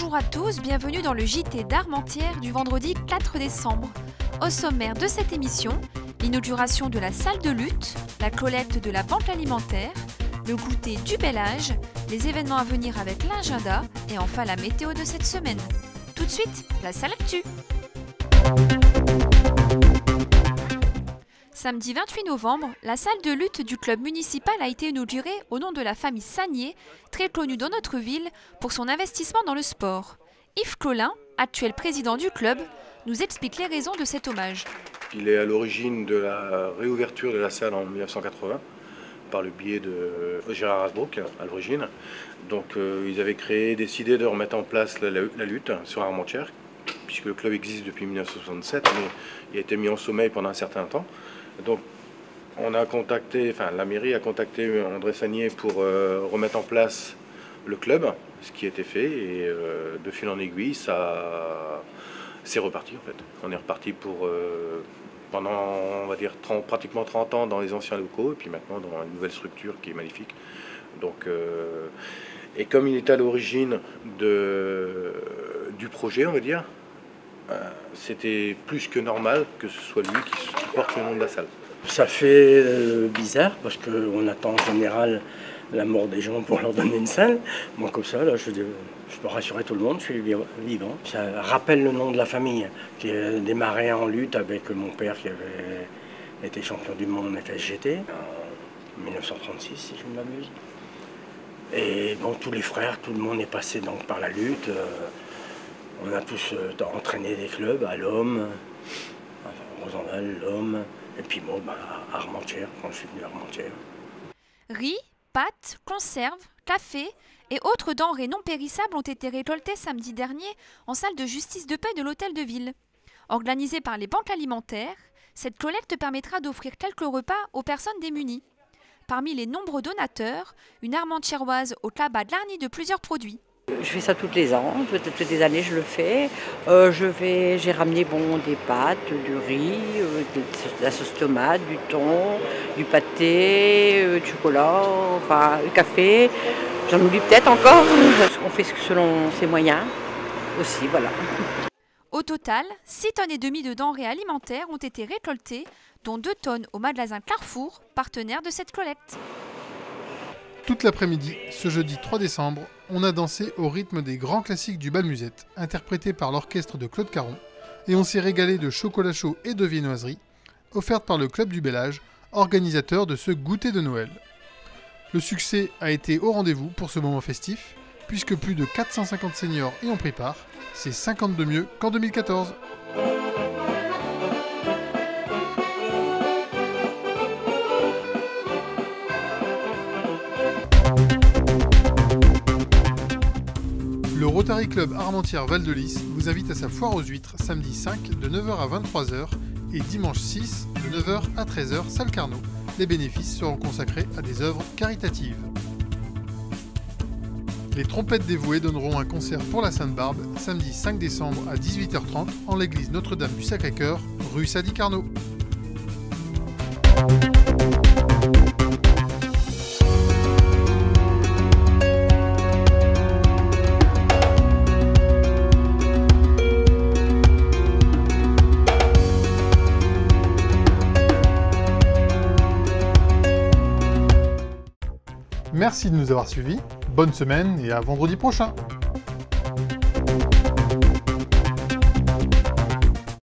Bonjour à tous, bienvenue dans le JT d'Armentières du vendredi 4 décembre. Au sommaire de cette émission, l'inauguration de la salle de lutte, la collecte de la banque alimentaire, le goûter du bel âge, les événements à venir avec l'agenda et enfin la météo de cette semaine. Tout de suite, la salle actu. Samedi 28 novembre, la salle de lutte du club municipal a été inaugurée au nom de la famille Sagnier, très connue dans notre ville pour son investissement dans le sport. Yves Collin, actuel président du club, nous explique les raisons de cet hommage. Il est à l'origine de la réouverture de la salle en 1980 par le biais de Gérard Hasbrook à l'origine. Donc ils avaient décidé de remettre en place la lutte sur Armentières, puisque le club existe depuis 1967, mais il a été mis en sommeil pendant un certain temps. Donc la mairie a contacté André Sagnier pour remettre en place le club, ce qui a été fait, et de fil en aiguille, c'est reparti en fait. On est reparti pour pendant, on va dire, pratiquement 30 ans dans les anciens locaux, et puis maintenant dans une nouvelle structure qui est magnifique. Donc, et comme il est à l'origine du projet, on va dire, c'était plus que normal que ce soit lui qui porte le nom de la salle. Ça fait bizarre parce qu'on attend en général la mort des gens pour leur donner une salle. Moi comme ça, là, je peux rassurer tout le monde, je suis vivant. Ça rappelle le nom de la famille qui a démarré en lutte avec mon père qui avait été champion du monde en FSGT en 1936 si je ne m'abuse. Et bon, tous les frères, tout le monde est passé donc par la lutte. On a tous entraîné des clubs à l'Homme, enfin, Rosenval, l'Homme, et puis bon, à Armentières, quand je suis venu à Armentières. Riz, pâtes, conserves, café et autres denrées non périssables ont été récoltées samedi dernier en salle de justice de paix de l'hôtel de ville. Organisée par les banques alimentaires, cette collecte permettra d'offrir quelques repas aux personnes démunies. Parmi les nombreux donateurs, une Armentiéroise au tabac garni de plusieurs produits. Je fais ça toutes les ans, peut-être toutes les années je le fais. J'ai ramené des pâtes, du riz, de la sauce tomate, du thon, du pâté, du chocolat, enfin du café. J'en oublie peut-être encore. On fait selon ses moyens aussi, voilà. Au total, 6,5 tonnes de denrées alimentaires ont été récoltées, dont 2 tonnes au magasin Carrefour, partenaire de cette collecte. Toute l'après-midi, ce jeudi 3 décembre, on a dansé au rythme des grands classiques du bal musette, interprétés par l'orchestre de Claude Caron, et on s'est régalé de chocolat chaud et de viennoiseries, offertes par le Club du Bel Âge, organisateur de ce goûter de Noël. Le succès a été au rendez-vous pour ce moment festif, puisque plus de 450 seniors y ont pris part, c'est 50 de mieux qu'en 2014. Le Rotary Club Armentières Val de Lys vous invite à sa foire aux huîtres samedi 5 de 9h à 23h et dimanche 6 de 9h à 13h salle Carnot. Les bénéfices seront consacrés à des œuvres caritatives. Les trompettes dévouées donneront un concert pour la Sainte-Barbe samedi 5 décembre à 18h30 en l'église Notre-Dame du Sacré-Cœur, rue Sadi Carnot. Merci de nous avoir suivis, bonne semaine et à vendredi prochain.